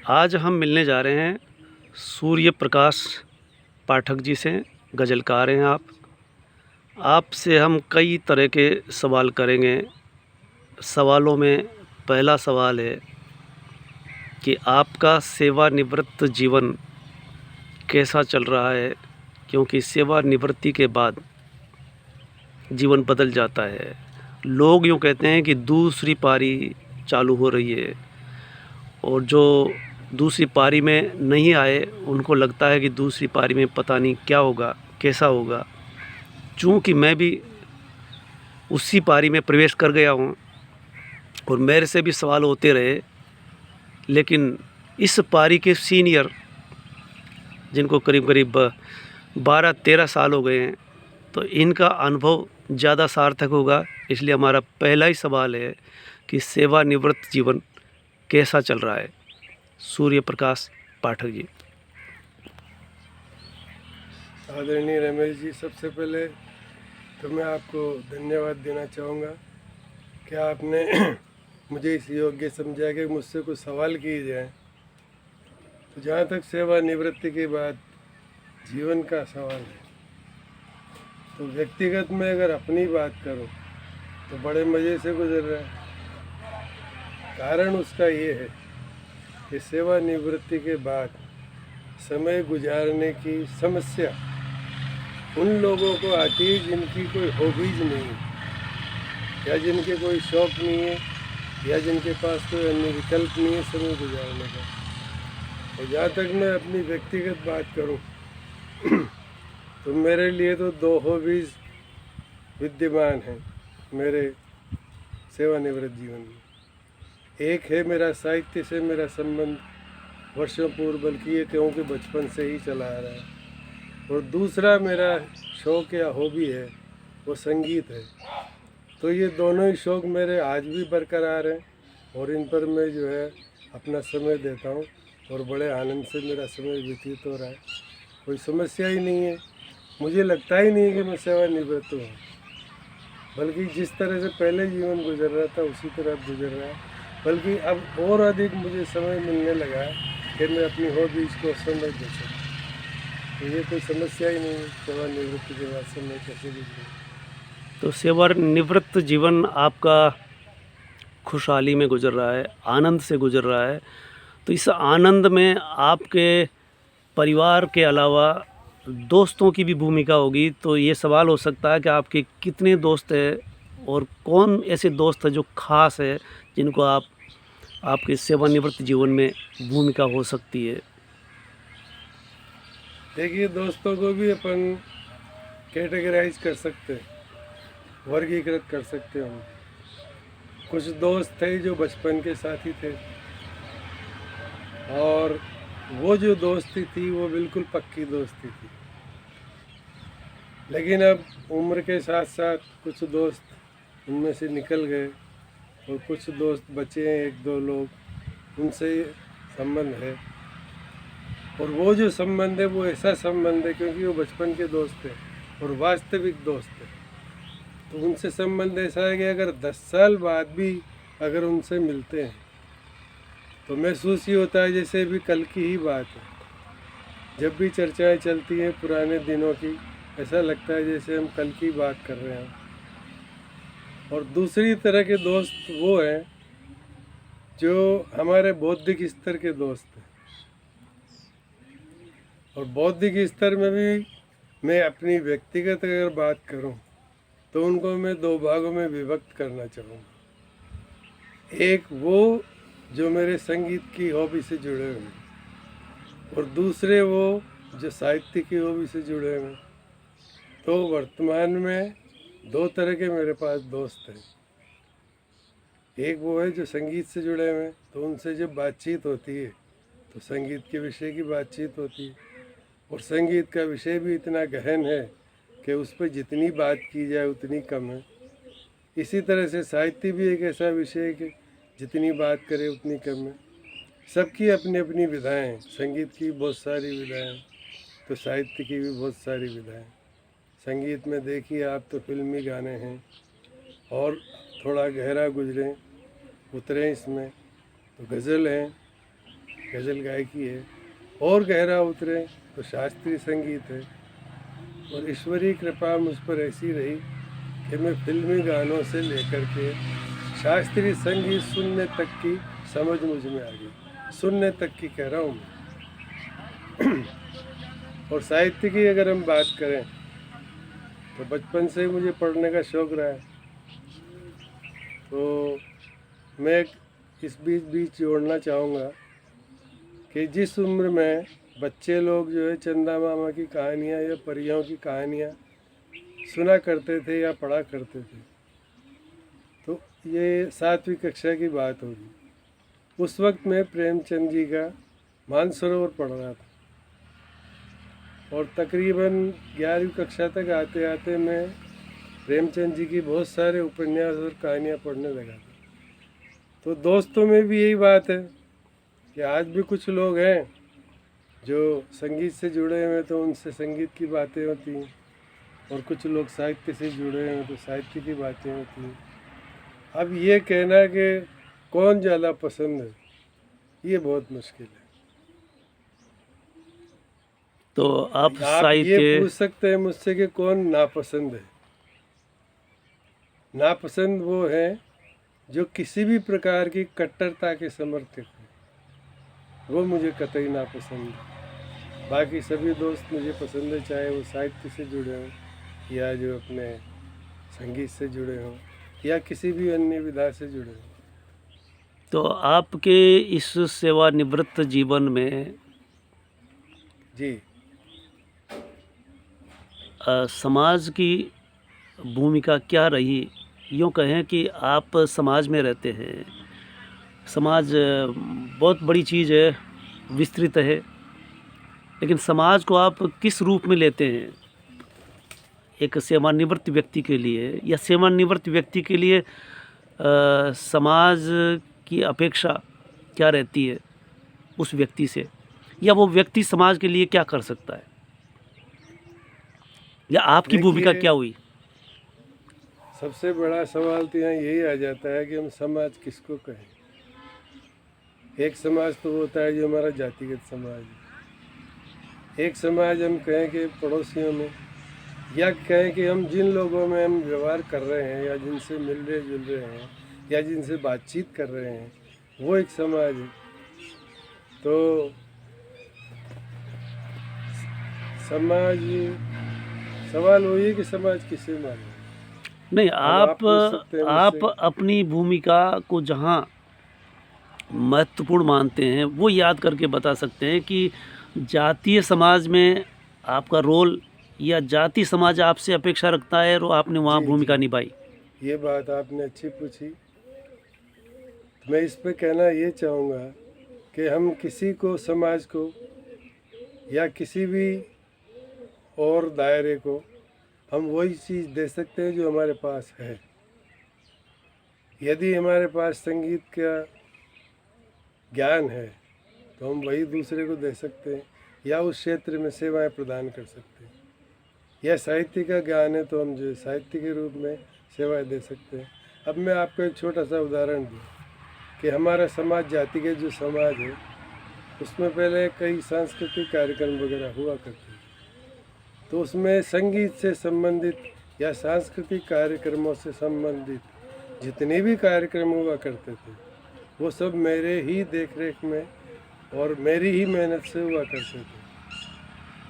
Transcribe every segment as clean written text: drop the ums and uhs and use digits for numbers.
आज हम मिलने जा रहे हैं सूर्य प्रकाश पाठक जी से। गज़लकार हैं आप। आपसे हम कई तरह के सवाल करेंगे। सवालों में पहला सवाल है कि आपका सेवानिवृत्त जीवन कैसा चल रहा है? क्योंकि सेवानिवृत्ति के बाद जीवन बदल जाता है। लोग यूँ कहते हैं कि दूसरी पारी चालू हो रही है, और जो दूसरी पारी में नहीं आए उनको लगता है कि दूसरी पारी में पता नहीं क्या होगा, कैसा होगा। चूँकि मैं भी उसी पारी में प्रवेश कर गया हूँ और मेरे से भी सवाल होते रहे, लेकिन इस पारी के सीनियर जिनको करीब करीब 12-13 साल हो गए हैं, तो इनका अनुभव ज़्यादा सार्थक होगा। इसलिए हमारा पहला ही सवाल है कि सेवानिवृत्त जीवन कैसा चल रहा है? सूर्य प्रकाश पाठक जी। आदरणीय रमेश जी, सबसे पहले तो मैं आपको धन्यवाद देना चाहूँगा कि आपने मुझे इस योग्य समझा कि मुझसे कुछ सवाल किए जाएँ। तो जहाँ तक सेवानिवृत्ति के बाद जीवन का सवाल है, तो व्यक्तिगत में अगर अपनी बात करूँ तो बड़े मज़े से गुजर रहा है। कारण उसका ये है कि सेवानिवृत्ति के बाद समय गुजारने की समस्या उन लोगों को आती है जिनकी कोई हॉबीज नहीं है, या जिनके कोई शौक नहीं है, या जिनके पास कोई अन्य विकल्प नहीं है समय गुजारने का। और जहाँ तक मैं अपनी व्यक्तिगत बात करूँ तो मेरे लिए तो 2 हॉबीज़ विद्यमान हैं मेरे सेवानिवृत्त जीवन में। एक है मेरा साहित्य से मेरा संबंध वर्षों पूर्व, बल्कि ये कहूँ कि बचपन से ही चला आ रहा है। और दूसरा मेरा शौक़ या हॉबी है वो संगीत है। तो ये दोनों ही शौक़ मेरे आज भी बरकरार हैं और इन पर मैं जो है अपना समय देता हूँ और बड़े आनंद से मेरा समय व्यतीत हो रहा है। कोई समस्या ही नहीं है, मुझे लगता ही नहीं कि मैं सेवानिवृत्त हूँ, बल्कि जिस तरह से पहले जीवन गुजर रहा था उसी तरह अब गुजर रहा है। बल्कि अब और अधिक मुझे समय मिलने लगा है कि मैं अपनी हॉबीज़ को समय दे सकूँ। तो ये कोई समस्या ही नहीं है सेवानिवृत्ति के बाद समय कैसे गुजरे। तो सेवानिवृत्त जीवन आपका खुशहाली में गुजर रहा है, आनंद से गुजर रहा है। तो इस आनंद में आपके परिवार के अलावा दोस्तों की भी भूमिका होगी। तो ये सवाल हो सकता है कि आपके कितने दोस्त हैं और कौन ऐसे दोस्त हैं जो ख़ास है जिनको आपके सेवानिवृत्त जीवन में भूमिका हो सकती है? देखिए, दोस्तों को भी अपन कैटेगराइज कर सकते हैं, वर्गीकृत कर सकते हैं हम। कुछ दोस्त थे जो बचपन के साथी थे, और वो जो दोस्ती थी वो बिल्कुल पक्की दोस्ती थी। लेकिन अब उम्र के साथ साथ कुछ दोस्त उनमें से निकल गए और कुछ दोस्त बचे हैं, 1-2 लोग, उनसे संबंध है। और वो जो संबंध है वो ऐसा संबंध है क्योंकि वो बचपन के दोस्त हैं और वास्तविक दोस्त हैं। तो उनसे संबंध ऐसा है कि अगर 10 साल बाद भी अगर उनसे मिलते हैं तो महसूस ही होता है जैसे भी कल की ही बात है। जब भी चर्चाएं चलती हैं पुराने दिनों की, ऐसा लगता है जैसे हम कल की बात कर रहे हैं। और दूसरी तरह के दोस्त वो हैं जो हमारे बौद्धिक स्तर के दोस्त हैं। और बौद्धिक स्तर में भी मैं अपनी व्यक्तिगत अगर बात करूं तो उनको मैं 2 भागों में विभक्त करना चाहूँगा। एक वो जो मेरे संगीत की हॉबी से जुड़े हुए हैं, और दूसरे वो जो साहित्य की हॉबी से जुड़े हुए हैं। तो वर्तमान में 2 तरह के मेरे पास दोस्त हैं। एक वो है जो संगीत से जुड़े हुए हैं, तो उनसे जब बातचीत होती है तो संगीत के विषय की बातचीत होती है, और संगीत का विषय भी इतना गहन है कि उस पर जितनी बात की जाए उतनी कम है। इसी तरह से साहित्य भी एक ऐसा विषय है कि जितनी बात करें उतनी कम है। सबकी अपनी अपनी विधाएँ हैं, संगीत की बहुत सारी विधाएँ हैं, तो साहित्य की भी बहुत सारी विधाएँ हैं। संगीत में देखिए आप तो फिल्मी गाने हैं, और थोड़ा गहरा गुजरें उतरें इसमें तो गज़ल हैं, गज़ल गायकी है। और गहरा उतरे तो शास्त्रीय संगीत है। और ईश्वरीय कृपा मुझ पर ऐसी रही कि मैं फिल्मी गानों से लेकर के शास्त्रीय संगीत सुनने तक की समझ मुझ में आ गई। सुनने तक की कह रहा हूँ मैं। और साहित्य की अगर हम बात करें तो बचपन से ही मुझे पढ़ने का शौक़ रहा है। तो मैं इस बीच जोड़ना चाहूँगा कि जिस उम्र में बच्चे लोग जो है चंदा मामा की कहानियाँ या परियों की कहानियाँ सुना करते थे या पढ़ा करते थे, तो ये 7वीं कक्षा की बात होगी। उस वक्त मैं प्रेमचंद जी का मानसरोवर पढ़ रहा था और तकरीबन 11वीं कक्षा तक आते आते मैं प्रेमचंद जी की बहुत सारे उपन्यास और कहानियाँ पढ़ने लगा था। तो दोस्तों में भी यही बात है कि आज भी कुछ लोग हैं जो संगीत से जुड़े हुए हैं तो उनसे संगीत की बातें होती हैं, और कुछ लोग साहित्य से जुड़े हुए हैं तो साहित्य की बातें होती हैं। अब ये कहना कि कौन ज़्यादा पसंद है, ये बहुत मुश्किल है। तो आप ये साहित्य पूछ सकते हैं मुझसे कि कौन नापसंद है। नापसंद वो है जो किसी भी प्रकार की कट्टरता के समर्थक है, वो मुझे कतई नापसंद है। बाकी सभी दोस्त मुझे पसंद है, चाहे वो साहित्य से जुड़े हों या जो अपने संगीत से जुड़े हों या किसी भी अन्य विधा से जुड़े हों। तो आपके इस सेवानिवृत्त जीवन में जी समाज की भूमिका क्या रही? यूँ कहें कि आप समाज में रहते हैं, समाज बहुत बड़ी चीज़ है, विस्तृत है, लेकिन समाज को आप किस रूप में लेते हैं? एक सेवानिवृत्त व्यक्ति के लिए या सेवानिवृत्त व्यक्ति के लिए समाज की अपेक्षा क्या रहती है उस व्यक्ति से, या वो व्यक्ति समाज के लिए क्या कर सकता है, या आपकी भूमिका क्या हुई? सबसे बड़ा सवाल तो यहाँ यही आ जाता है कि हम समाज किसको कहें। एक समाज तो होता है जो हमारा जातिगत समाज है। एक समाज हम कहें कि पड़ोसियों में, या कहें कि हम जिन लोगों में हम व्यवहार कर रहे हैं या जिनसे मिल रहे जुल रहे हैं या जिनसे बातचीत कर रहे हैं, वो एक समाज है। तो समाज, सवाल वही है कि समाज किसे माने। नहीं, आप मुझसे। अपनी भूमिका को जहाँ महत्वपूर्ण मानते हैं वो याद करके बता सकते हैं कि जातीय समाज में आपका रोल, या जाति समाज आपसे अपेक्षा रखता है और आपने वहाँ भूमिका निभाई। ये बात आपने अच्छी पूछी। मैं इस पे कहना ये चाहूँगा कि हम किसी को, समाज को या किसी भी और दायरे को हम वही चीज़ दे सकते हैं जो हमारे पास है। यदि हमारे पास संगीत का ज्ञान है तो हम वही दूसरे को दे सकते हैं या उस क्षेत्र में सेवाएं प्रदान कर सकते हैं, या साहित्य का ज्ञान है तो हम जो साहित्य के रूप में सेवाएं दे सकते हैं। अब मैं आपको एक छोटा सा उदाहरण दूँ कि हमारा समाज, जातिगत जो समाज है, उसमें पहले कई सांस्कृतिक कार्यक्रम वगैरह हुआ करते थे। तो उसमें संगीत से संबंधित या सांस्कृतिक कार्यक्रमों से संबंधित जितने भी कार्यक्रम हुआ करते थे, वो सब मेरे ही देखरेख में और मेरी ही मेहनत से हुआ करते थे।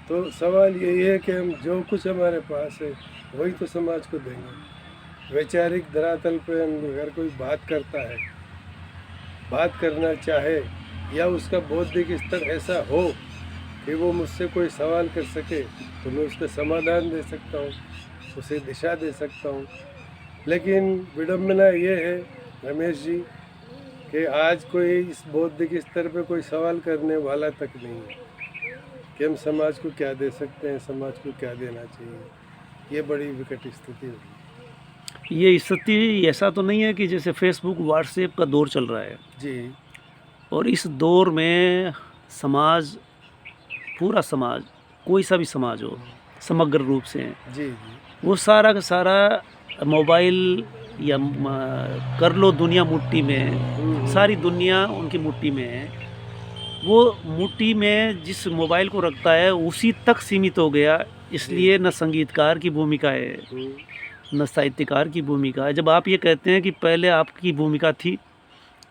तो सवाल यही है कि हम जो कुछ हमारे पास है वही तो समाज को देंगे। वैचारिक धरातल पे अगर कोई बात करता है, बात करना चाहे, या उसका बौद्धिक स्तर ऐसा हो कि वो मुझसे कोई सवाल कर सके, तो मैं उसका समाधान दे सकता हूँ, उसे दिशा दे सकता हूँ। लेकिन विडम्बना ये है रमेश जी कि आज कोई इस बौद्धिक स्तर पे कोई सवाल करने वाला तक नहीं है कि हम समाज को क्या दे सकते हैं, समाज को क्या देना चाहिए। ये बड़ी विकट स्थिति होगी। ये स्थिति ऐसा तो नहीं है कि जैसे फेसबुक, व्हाट्सएप का दौर चल रहा है जी, और इस दौर में समाज, पूरा समाज, कोई सा भी समाज हो, समग्र रूप से जी, वो सारा का सारा मोबाइल या कर लो दुनिया मुट्ठी में, सारी दुनिया उनकी मुट्ठी में है। वो मुट्ठी में जिस मोबाइल को रखता है उसी तक सीमित हो गया। इसलिए न संगीतकार की भूमिका है, न साहित्यकार की भूमिका है। जब आप ये कहते हैं कि पहले आपकी भूमिका थी,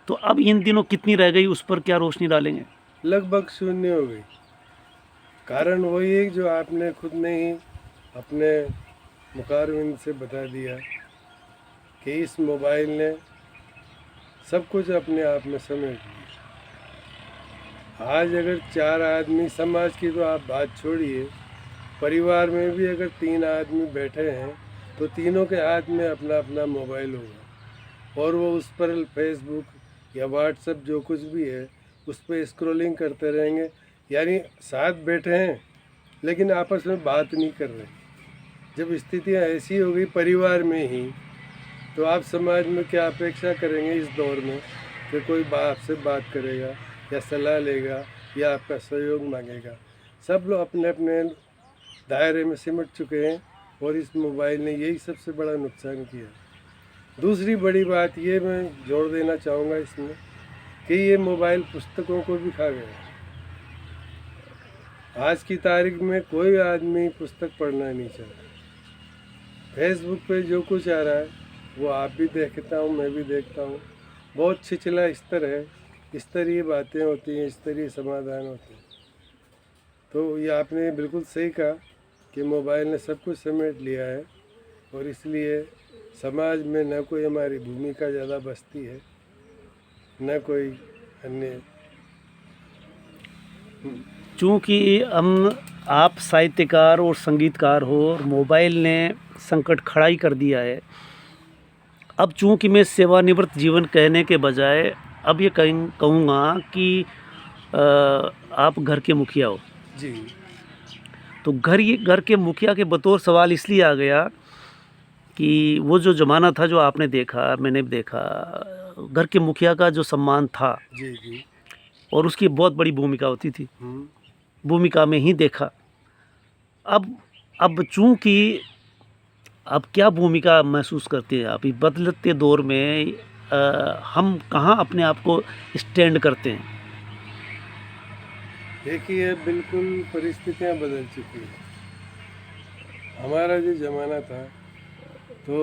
तो अब इन दिनों कितनी रह गई, उस पर क्या रोशनी डालेंगे? लगभग शून्य हो गई। कारण वही है जो आपने खुद ने ही अपने मुखारविंद से बता दिया कि इस मोबाइल ने सब कुछ अपने आप में समेट लिया। आज अगर 4 आदमी, समाज की तो आप बात छोड़िए, परिवार में भी अगर 3 आदमी बैठे हैं तो तीनों के हाथ में अपना अपना मोबाइल होगा और वो उस पर फेसबुक या व्हाट्सएप जो कुछ भी है उस पर स्क्रॉलिंग करते रहेंगे। यानी साथ बैठे हैं लेकिन आपस में बात नहीं कर रहे। जब स्थितियाँ ऐसी हो गई परिवार में ही, तो आप समाज में क्या अपेक्षा करेंगे इस दौर में कि कोई आपसे बात करेगा या सलाह लेगा या आपका सहयोग मांगेगा। सब लोग अपने अपने दायरे में सिमट चुके हैं और इस मोबाइल ने यही सबसे बड़ा नुकसान किया। दूसरी बड़ी बात ये मैं जोड़ देना चाहूँगा इसमें कि ये मोबाइल पुस्तकों को भी खा गया। आज की तारीख में कोई आदमी पुस्तक पढ़ना नहीं चाहता। फेसबुक पे जो कुछ आ रहा है वो आप भी देखता हूँ, मैं भी देखता हूँ। बहुत छिछला स्तर है, स्तरीय बातें होती हैं, स्तरीय समाधान होते हैं। तो ये आपने बिल्कुल सही कहा कि मोबाइल ने सब कुछ समेट लिया है और इसलिए समाज में न कोई हमारी भूमिका ज़्यादा बचती है, न कोई अन्य। चूँकि आप साहित्यकार और संगीतकार हो और मोबाइल ने संकट खड़ा ही कर दिया है। अब चूँकि मैं सेवानिवृत्त जीवन कहने के बजाय अब ये कहूँगा कि आप घर के मुखिया हो। जी। तो घर के मुखिया के बतौर सवाल इसलिए आ गया कि वो जो ज़माना था जो आपने देखा, मैंने भी देखा, घर के मुखिया का जो सम्मान था जी जी। और उसकी बहुत बड़ी भूमिका होती थी, भूमिका में ही देखा। अब चूँकि अब क्या भूमिका महसूस करते हैं आप इस बदलते दौर में? हम कहाँ अपने आप को स्टैंड करते हैं? देखिए, बिल्कुल परिस्थितियाँ बदल चुकी हैं। हमारा जो ज़माना था तो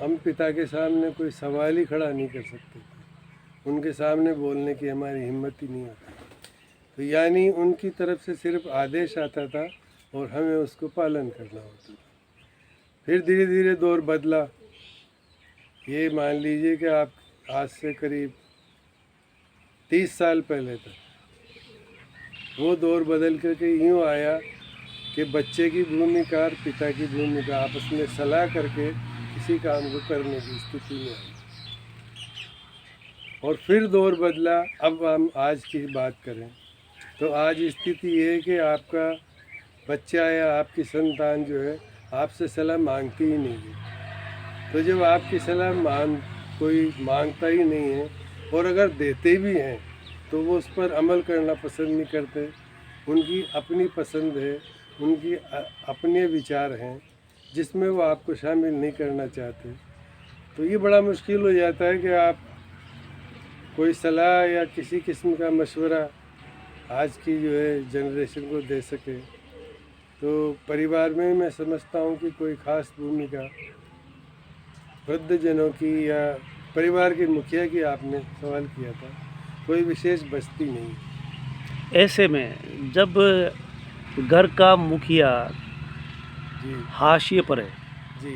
हम पिता के सामने कोई सवाल ही खड़ा नहीं कर सकते थे। उनके सामने बोलने की हमारी हिम्मत ही नहीं होती। तो यानी उनकी तरफ से सिर्फ आदेश आता था और हमें उसको पालन करना होता था। फिर धीरे धीरे दौर बदला। ये मान लीजिए कि आप आज से करीब 30 साल पहले तक वो दौर बदल करके यूँ आया कि बच्चे की भूमिका और पिता की भूमिका आपस में सलाह करके किसी काम को करने की स्थिति में आई। और फिर दौर बदला। अब हम आज की बात करें तो आज स्थिति ये है कि आपका बच्चा या आपकी संतान जो है आपसे सलाह मांगती ही नहीं है। तो जब आपकी सलाह कोई मांगता ही नहीं है और अगर देते भी हैं तो वो उस पर अमल करना पसंद नहीं करते। उनकी अपनी पसंद है, उनकी अपने विचार हैं जिसमें वो आपको शामिल नहीं करना चाहते। तो ये बड़ा मुश्किल हो जाता है कि आप कोई सलाह या किसी किस्म का मशवरा आज की जो है जनरेशन को दे सके। तो परिवार में मैं समझता हूँ कि कोई ख़ास भूमिका वृद्धजनों की या परिवार के मुखिया की, आपने सवाल किया था, कोई विशेष बचती नहीं। ऐसे में जब घर का मुखिया जी हाशिए पर है, जी।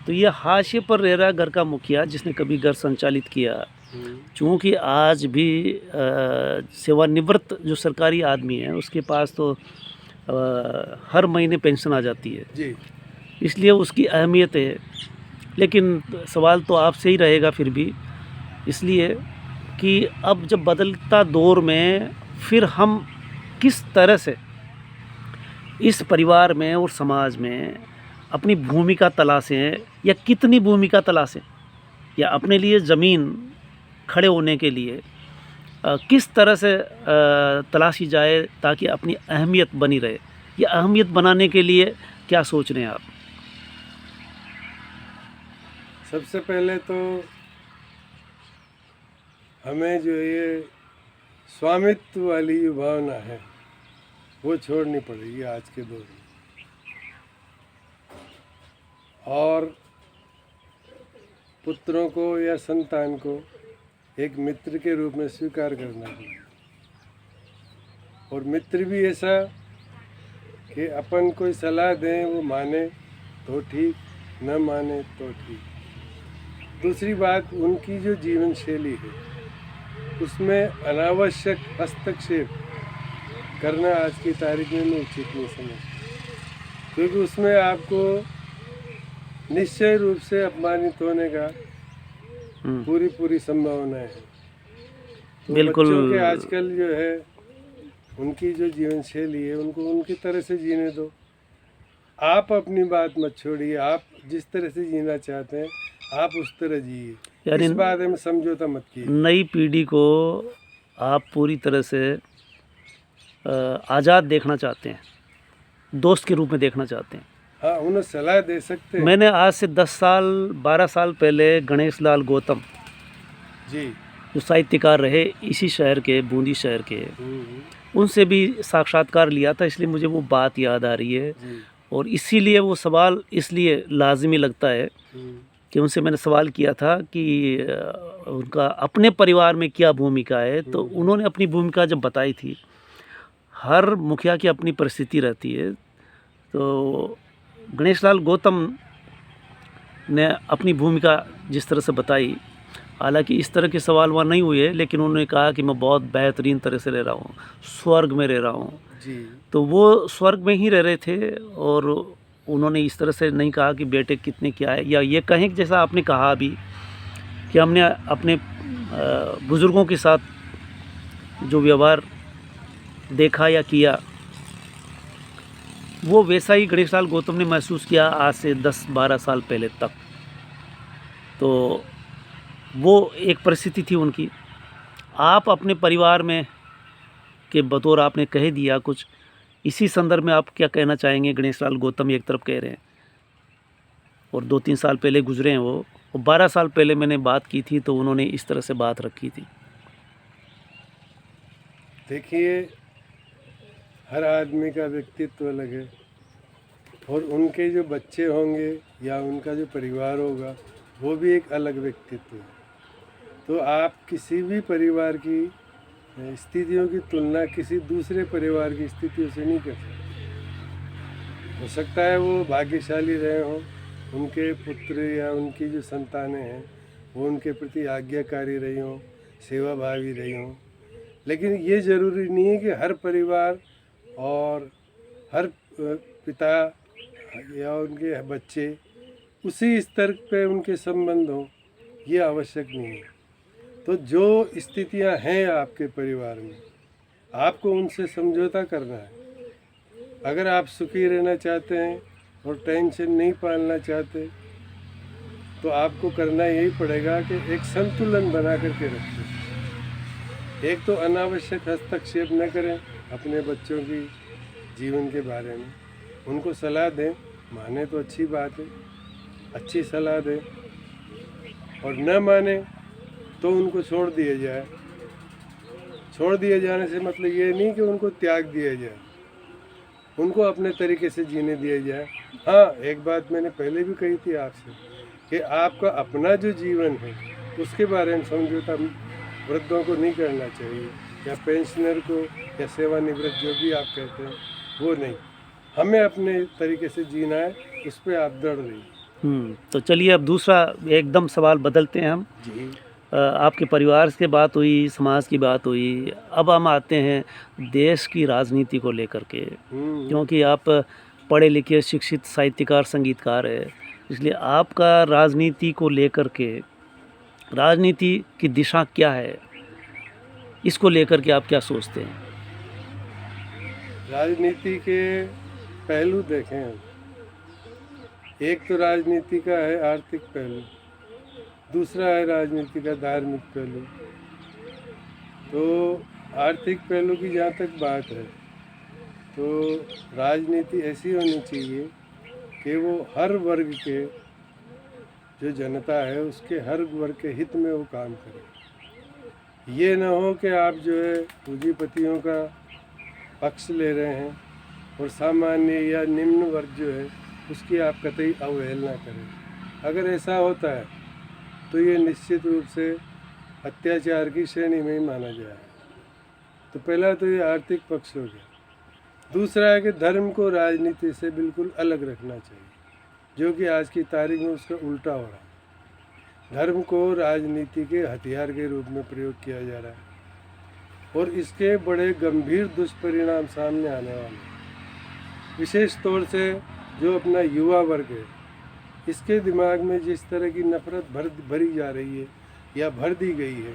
तो ये हाशिए पर रह रहा घर का मुखिया जिसने कभी घर संचालित किया, चूँकि आज भी सेवानिवृत्त जो सरकारी आदमी है उसके पास तो हर महीने पेंशन आ जाती है जी। इसलिए उसकी अहमियत है। लेकिन सवाल तो आपसे ही रहेगा फिर भी, इसलिए कि अब जब बदलता दौर में फिर हम किस तरह से इस परिवार में और समाज में अपनी भूमिका तलाशें या कितनी भूमिका तलाशें, या अपने लिए ज़मीन खड़े होने के लिए किस तरह से तलाशी जाए ताकि अपनी अहमियत बनी रहे, या अहमियत बनाने के लिए क्या सोच रहे हैं आप? सबसे पहले तो हमें जो ये स्वामित्व वाली जो भावना है वो छोड़नी पड़ेगी आज के दौर में, और पुत्रों को या संतान को एक मित्र के रूप में स्वीकार करना चाहिए। और मित्र भी ऐसा कि अपन कोई सलाह दें वो माने तो ठीक, न माने तो ठीक। दूसरी बात, उनकी जो जीवन शैली है उसमें अनावश्यक हस्तक्षेप करना आज की तारीख में मैं उचित नहीं समझता, क्योंकि उसमें आपको निश्चय रूप से अपमानित होने का पूरी संभावना है। तो बिल्कुल। बच्चों के आजकल जो है उनकी जो जीवन शैली है उनको उनकी तरह से जीने दो। आप अपनी बात मत छोड़िए, आप जिस तरह से जीना चाहते हैं आप उस तरह जिए, यानी इस बात में समझौता मत कीजिए। नई पीढ़ी को आप पूरी तरह से आज़ाद देखना चाहते हैं, दोस्त के रूप में देखना चाहते हैं। हाँ, उन्हें सलाह दे सकते हैं। मैंने आज से 10 साल 12 साल पहले गणेश लाल गौतम जी। जो साहित्यकार रहे इसी शहर के, बूंदी शहर के, उनसे भी साक्षात्कार लिया था, इसलिए मुझे वो बात याद आ रही है। जी। और इसीलिए वो सवाल इसलिए लाजमी लगता है कि उनसे मैंने सवाल किया था कि उनका अपने परिवार में क्या भूमिका है, तो उन्होंने अपनी भूमिका जब बताई थी। हर मुखिया की अपनी परिस्थिति रहती है, तो गणेश लाल गौतम ने अपनी भूमिका जिस तरह से बताई, हालांकि इस तरह के सवाल वहाँ नहीं हुए, लेकिन उन्होंने कहा कि मैं बहुत बेहतरीन तरह से रह रहा हूँ, स्वर्ग में रह रहा हूँ। जी। तो वो स्वर्ग में ही रह रहे थे, और उन्होंने इस तरह से नहीं कहा कि बेटे कितने क्या है, या ये कहें कि जैसा आपने कहा अभी कि हमने अपने बुज़ुर्गों के साथ जो व्यवहार देखा या किया, वो वैसा ही गणेश लाल गौतम ने महसूस किया आज से 10-12 साल पहले तक। तो वो एक परिस्थिति थी उनकी। आप अपने परिवार में के बतौर आपने कह दिया कुछ, इसी संदर्भ में आप क्या कहना चाहेंगे? गणेश लाल गौतम एक तरफ कह रहे हैं और 2-3 साल पहले गुजरे हैं वो, और 12 साल पहले मैंने बात की थी तो उन्होंने इस तरह से बात रखी थी। देखिए, हर आदमी का व्यक्तित्व अलग है, और उनके जो बच्चे होंगे या उनका जो परिवार होगा वो भी एक अलग व्यक्तित्व है। तो आप किसी भी परिवार की स्थितियों की तुलना किसी दूसरे परिवार की स्थितियों से नहीं कर सकते। हो सकता है वो भाग्यशाली रहे हों, उनके पुत्र या उनकी जो संतानें हैं वो उनके प्रति आज्ञाकारी रही हों, सेवाभावी रही हों, लेकिन ये ज़रूरी नहीं है कि हर परिवार और हर पिता या उनके बच्चे उसी स्तर पे उनके संबंध हों, ये आवश्यक नहीं है। तो जो स्थितियां हैं आपके परिवार में, आपको उनसे समझौता करना है। अगर आप सुखी रहना चाहते हैं और टेंशन नहीं पालना चाहते, तो आपको करना यही पड़ेगा कि एक संतुलन बना करके रखें। एक तो अनावश्यक हस्तक्षेप न करें अपने बच्चों की जीवन के बारे में, उनको सलाह दें, माने तो अच्छी बात है, अच्छी सलाह दें, और न माने तो उनको छोड़ दिया जाए। छोड़ दिए जाने से मतलब ये नहीं कि उनको त्याग दिया जाए, उनको अपने तरीके से जीने दिया जाए। हाँ, एक बात मैंने पहले भी कही थी आपसे कि आपका अपना जो जीवन है उसके बारे में समझौता वृद्धों को नहीं करना चाहिए, या पेंशनर को या सेवानिवृत्त जो भी आप कहते हैं वो नहीं। हमें अपने तरीके से जीना है, उस पर आप दृढ़ रहिए। तो चलिए अब दूसरा एकदम सवाल बदलते हैं हम जी। आपके परिवार की बात हुई, समाज की बात हुई, अब हम आते हैं देश की राजनीति को लेकर के, क्योंकि आप पढ़े लिखे शिक्षित साहित्यकार संगीतकार है, इसलिए आपका राजनीति को लेकर के, राजनीति की दिशा क्या है, इसको लेकर के आप क्या सोचते हैं? राजनीति के पहलू देखें हम। एक तो राजनीति का है आर्थिक पहलू, दूसरा है राजनीति का धार्मिक पहलू। तो आर्थिक पहलू की जहाँ तक बात है, तो राजनीति ऐसी होनी चाहिए कि वो हर वर्ग के जो जनता है उसके हर वर्ग के हित में वो काम करे। ये ना हो कि आप जो है पूंजीपतियों का पक्ष ले रहे हैं और सामान्य या निम्न वर्ग जो है उसकी आप कतई अवहेलना करें। अगर ऐसा होता है तो ये निश्चित रूप से अत्याचार की श्रेणी में ही माना जाए। तो पहला तो ये आर्थिक पक्ष हो गया। दूसरा है कि धर्म को राजनीति से बिल्कुल अलग रखना चाहिए, जो कि आज की तारीख में उसका उल्टा हो रहा है। धर्म को राजनीति के हथियार के रूप में प्रयोग किया जा रहा है और इसके बड़े गंभीर दुष्परिणाम सामने आने वाले हैं। विशेष तौर से जो अपना युवा वर्ग है, इसके दिमाग में जिस तरह की नफरत भरी जा रही है या भर दी गई है,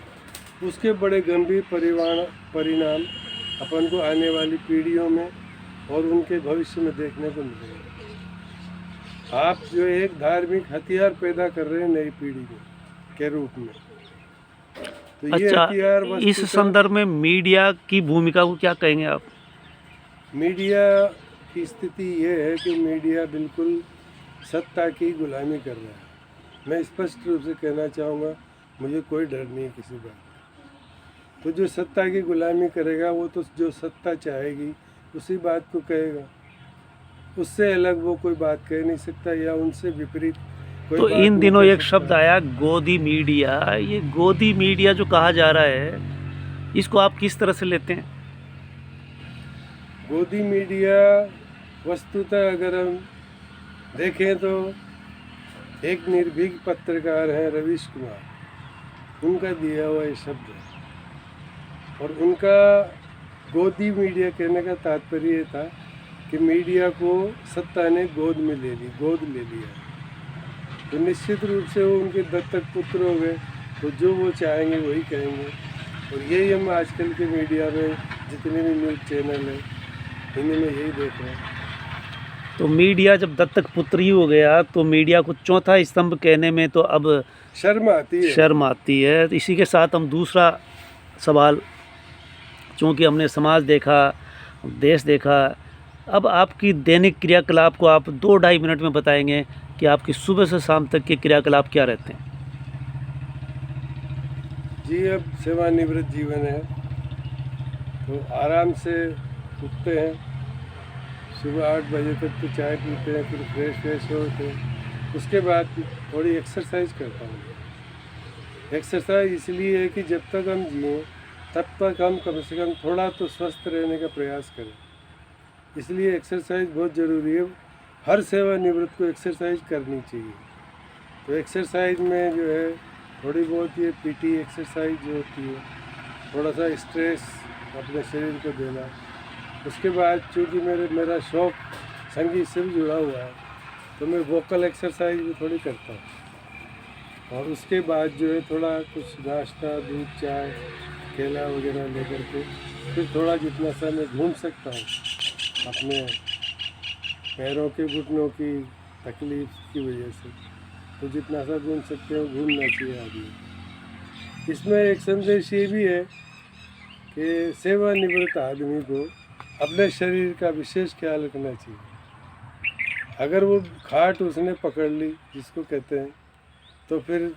उसके बड़े गंभीर परिणाम अपन को आने वाली पीढ़ियों में और उनके भविष्य में देखने को मिलेगा। आप जो एक धार्मिक हथियार पैदा कर रहे हैं नई पीढ़ी में के रूप में, तो ये अच्छा, हथियार इस संदर्भ में मीडिया की भूमिका को क्या कहेंगे आप? मीडिया की स्थिति ये है कि मीडिया बिल्कुल सत्ता की गुलामी कर रहा है। मैं स्पष्ट रूप से कहना चाहूँगा, मुझे कोई डर नहीं है किसी बात का। तो जो सत्ता की गुलामी करेगा वो तो जो सत्ता चाहेगी उसी बात को कहेगा, उससे अलग वो कोई बात कह नहीं सकता या उनसे विपरीत कोई तो बात इन नहीं दिनों कह एक सकता। शब्द आया गोदी मीडिया। ये गोदी मीडिया जो कहा जा रहा है, इसको आप किस तरह से लेते हैं? गोदी मीडिया वस्तुतः अगर हम देखें तो एक निर्भीक पत्रकार हैं रवीश कुमार, उनका दिया हुआ ये शब्द है। और उनका गोदी मीडिया कहने का तात्पर्य ये था कि मीडिया को सत्ता ने गोद ले लिया। तो निश्चित रूप से वो उनके दत्तक पुत्र हो गए, तो जो वो चाहेंगे वही कहेंगे। और यही हम आजकल के मीडिया में जितने भी न्यूज़ चैनल हैं इन्हीं में यही देख रहे हैं। तो मीडिया जब दत्तक पुत्र ही हो गया तो मीडिया को चौथा स्तंभ कहने में तो अब शर्म आती है। तो इसी के साथ हम दूसरा सवाल, चूँकि हमने समाज देखा, देश देखा, अब आपकी दैनिक क्रियाकलाप को आप 2-2.5 मिनट में बताएंगे कि आपकी सुबह से शाम तक के क्रियाकलाप क्या रहते हैं? जी, अब सेवानिवृत्त जीवन है तो आराम से उठते हैं, सुबह 8 बजे तक तो चाय पीते हैं, फिर फ्रेश होते हैं। उसके बाद थोड़ी एक्सरसाइज करता हूँ। एक्सरसाइज इसलिए है कि जब तक हम जिएँ तब तक हम कम से कम थोड़ा तो स्वस्थ रहने का प्रयास करें, इसलिए एक्सरसाइज बहुत ज़रूरी है। हर सेवानिवृत्त को एक्सरसाइज करनी चाहिए। तो एक्सरसाइज में जो है थोड़ी बहुत ये पीटी एक्सरसाइज जो होती है, थोड़ा सा स्ट्रेस अपने शरीर को देना। उसके बाद चूँकि मेरा शौक़ संगीत से भी जुड़ा हुआ है तो मैं वोकल एक्सरसाइज भी थोड़ी करता हूँ। और उसके बाद जो है थोड़ा कुछ नाश्ता, दूध, चाय, केला वगैरह लेकर के फिर थोड़ा जितना सा मैं घूम सकता हूँ, अपने पैरों के घुटनों की तकलीफ की वजह से, तो जितना सा घूम सकते हो घूमना चाहिए आदमी। इसमें एक संदेश ये भी है कि सेवानिवृत्त आदमी को अपने शरीर का विशेष ख्याल रखना चाहिए। अगर वो खाट उसने पकड़ ली जिसको कहते हैं, तो फिर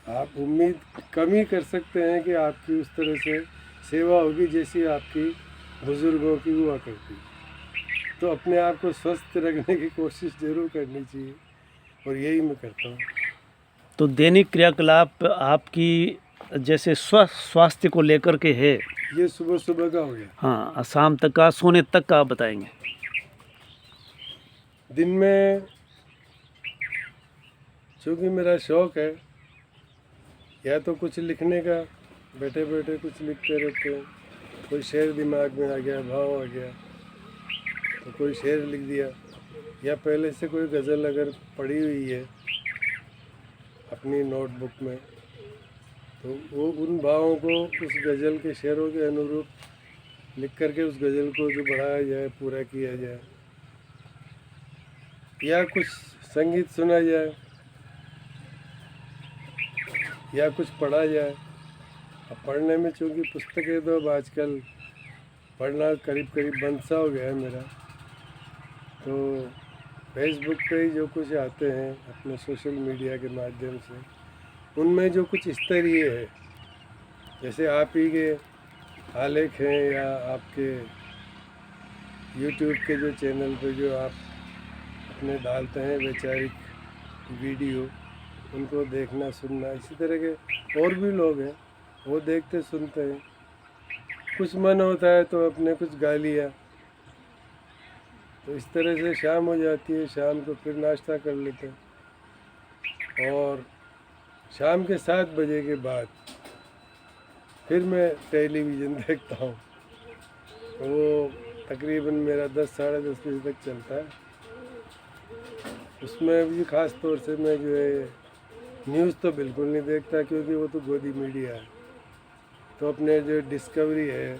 आप उम्मीद कम ही कर सकते हैं कि आपकी उस तरह से सेवा होगी जैसी आपकी बुज़ुर्गों की हुआ करती। तो अपने आप को स्वस्थ रखने की कोशिश ज़रूर करनी चाहिए और यही मैं करता हूँ। तो दैनिक क्रियाकलाप आपकी जैसे स्वास्थ्य को लेकर के है, ये सुबह का हो गया। हाँ, शाम तक का, सोने तक का आप बताएंगे? दिन में चूँकि मेरा शौक़ है, या तो कुछ लिखने का, बैठे बैठे कुछ लिखते रहते हैं। कोई शेर दिमाग में आ गया, भाव आ गया तो कोई शेर लिख दिया, या पहले से कोई गज़ल अगर पढ़ी हुई है अपनी नोटबुक में तो वो उन भावों को उस गज़ल के शेरों के अनुरूप लिख करके उस गज़ल को जो बढ़ाया जाए, पूरा किया जाए, या कुछ संगीत सुना जाए या कुछ पढ़ा जाए। अब पढ़ने में चूँकि पुस्तकें तो अब आजकल पढ़ना करीब बंद सा हो गया है मेरा, तो फेसबुक पे ही जो कुछ आते हैं अपने सोशल मीडिया के माध्यम से, उनमें जो कुछ स्तरीय है जैसे आप ही के आलेख हैं या आपके यूट्यूब के जो चैनल पे जो आप अपने डालते हैं वैचारिक वीडियो, उनको देखना सुनना, इसी तरह के और भी लोग हैं, वो देखते सुनते हैं। कुछ मन होता है तो अपने कुछ गा लिया, तो इस तरह से शाम हो जाती है। शाम को फिर नाश्ता कर लेते हैं और शाम के 7 बजे के बाद फिर मैं टेलीविज़न देखता हूँ। वो तकरीबन मेरा 10 साढ़े 10 बजे तक चलता है। उसमें भी ख़ास तौर से मैं जो है न्यूज़ तो बिल्कुल नहीं देखता, क्योंकि वो तो गोदी मीडिया है। तो अपने जो डिस्कवरी है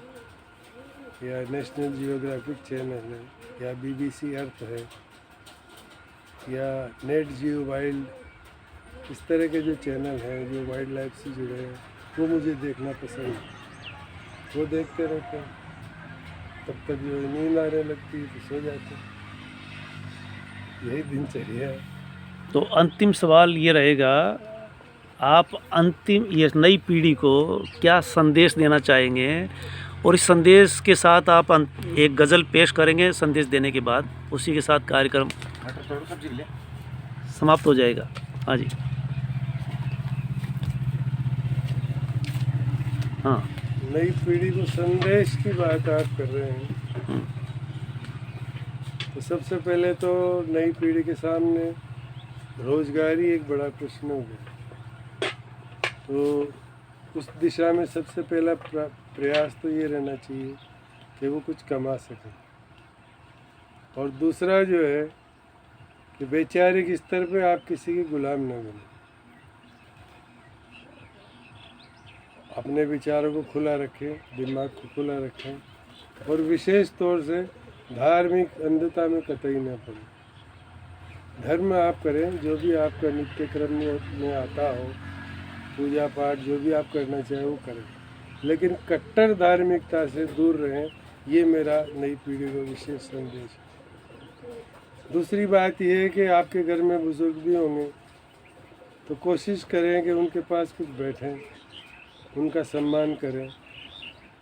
या नेशनल जियोग्राफिक चैनल है या BBC अर्थ है या नेट जियो वाइल्ड, इस तरह के जो चैनल हैं जो वाइल्ड लाइफ से जुड़े हैं, वो मुझे देखना पसंद है। वो देखते रहते हैं, तब तक जो नींद आने लगती है तो सो जाते हैं। यही दिनचर्या है। तो अंतिम सवाल ये रहेगा, आप अंतिम ये नई पीढ़ी को क्या संदेश देना चाहेंगे, और इस संदेश के साथ आप एक गज़ल पेश करेंगे। संदेश देने के बाद उसी के साथ कार्यक्रम समाप्त हो जाएगा। हाँ जी, हाँ। नई पीढ़ी को संदेश की बात आप कर रहे हैं, तो सबसे पहले तो नई पीढ़ी के सामने रोजगारी एक बड़ा प्रश्न हो गया। तो उस दिशा में सबसे पहला प्रयास तो ये रहना चाहिए कि वो कुछ कमा सकें, और दूसरा जो है कि वैचारिक स्तर पे आप किसी के गुलाम न बने। अपने विचारों को खुला रखें, दिमाग को खुला रखें, और विशेष तौर से धार्मिक अंधता में कतई न पड़े। धर्म आप करें, जो भी आपका नित्य क्रम में आता हो, पूजा पाठ जो भी आप करना चाहें वो करें, लेकिन कट्टर धार्मिकता से दूर रहें। ये मेरा नई पीढ़ी को विशेष संदेश है। दूसरी बात यह है कि आपके घर में बुजुर्ग भी होंगे, तो कोशिश करें कि उनके पास कुछ बैठें, उनका सम्मान करें।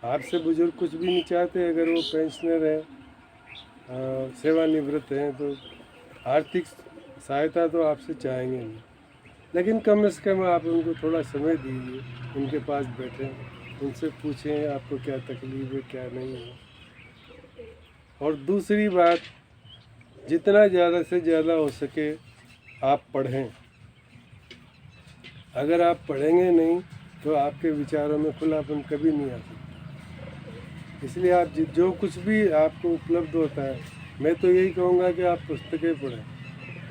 आपसे बुजुर्ग कुछ भी नहीं चाहते, अगर वो पेंशनर हैं, सेवानिवृत्त हैं, तो आर्थिक सहायता तो आपसे चाहेंगे नहीं, लेकिन कम से कम आप उनको थोड़ा समय दीजिए, उनके पास बैठें, उनसे पूछें आपको क्या तकलीफ है क्या नहीं है। और दूसरी बात, जितना ज़्यादा से ज़्यादा हो सके आप पढ़ें। अगर आप पढ़ेंगे नहीं तो आपके विचारों में खुलापन कभी नहीं आ सकता। इसलिए आप जो कुछ भी आपको उपलब्ध होता है, मैं तो यही कहूँगा कि आप पुस्तकें पढ़ें,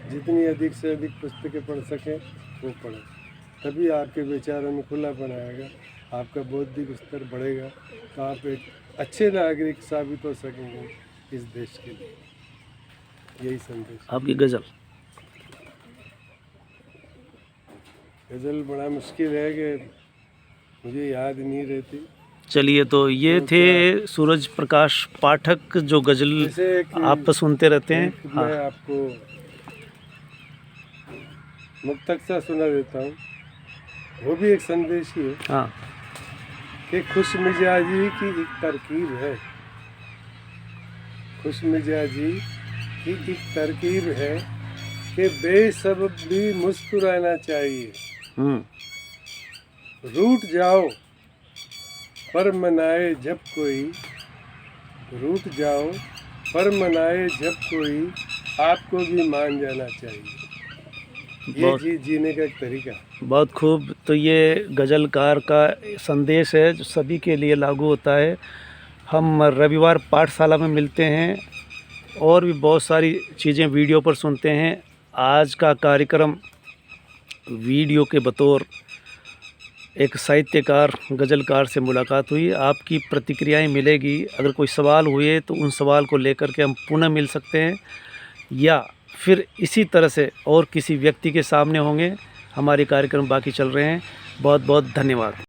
जितनी अधिक से अधिक पुस्तकें पढ़ सकें वो पढ़ें, तभी आपके विचारों में खुलापन आएगा, आपका बौद्धिक स्तर बढ़ेगा, तो आप एक अच्छे नागरिक साबित हो सकेंगे इस देश के लिए। यही संदेश। आपकी गज़ल बड़ा मुश्किल है कि मुझे याद नहीं रहती। चलिए, तो ये थे सूरज प्रकाश पाठक जो गज़ल आप सुनते रहते हैं। हाँ। मैं आपको मुक्तक सा सुना देता हूँ, वो भी एक संदेश ही है। हाँ। कि खुश मिजाजी की एक तरकीब है, खुश मिजाजी की एक तरकीब है कि बेसबब भी मुस्कुराना चाहिए। रूठ जाओ पर मनाए जब कोई, रूठ जाओ पर मनाए जब कोई, आपको भी मान जाना चाहिए। ये जीने का एक तरीका। बहुत खूब। तो ये गज़लकार का संदेश है जो सभी के लिए लागू होता है। हम रविवार पाठशाला में मिलते हैं और भी बहुत सारी चीज़ें वीडियो पर सुनते हैं। आज का कार्यक्रम वीडियो के बतौर एक साहित्यकार गज़लकार से मुलाकात हुई। आपकी प्रतिक्रियाएं मिलेगी। अगर कोई सवाल हुए तो उन सवाल को लेकर के हम पुनः मिल सकते हैं, या फिर इसी तरह से और किसी व्यक्ति के सामने होंगे। हमारे कार्यक्रम बाकी चल रहे हैं। बहुत बहुत धन्यवाद।